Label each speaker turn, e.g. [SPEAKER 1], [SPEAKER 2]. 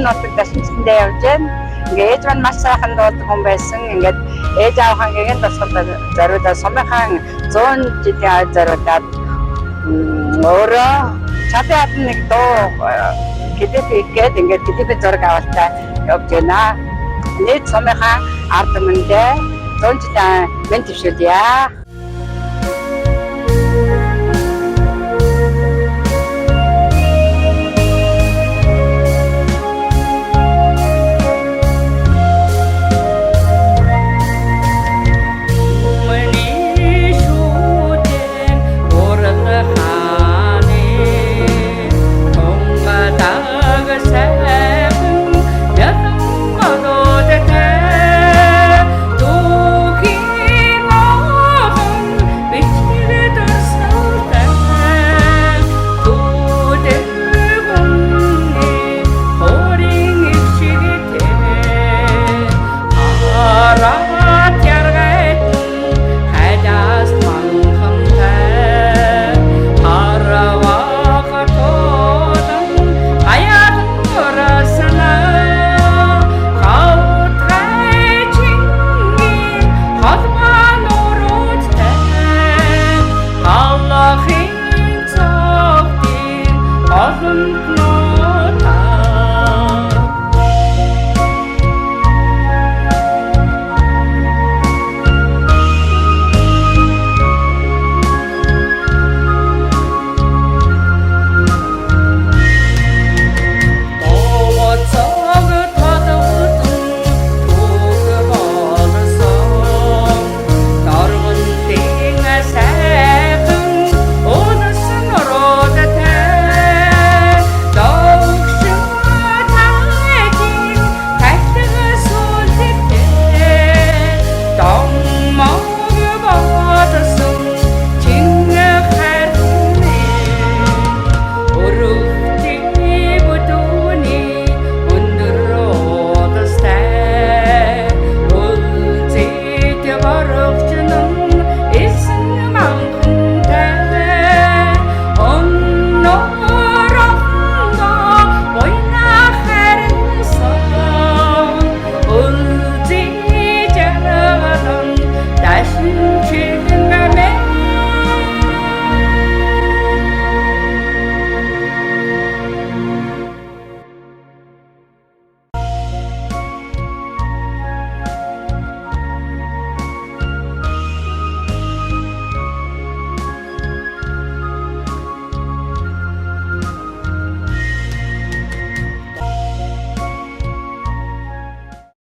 [SPEAKER 1] нутагт шинжлэндээ явж байна. Ингээ ээж маань маш сайхан дуудаг хүн байсан. Ингээд ээж аав хангийн тусгал зориулаад сумынхаа 100 жилийн зориулаад өөрөө чадсан нэг дуу клип хийгээд ингээд клипийн зураг авалтаа явж байна. Нийт сумынхаа ард түмэндээ 100 жилийн мэнд төвшүүлье.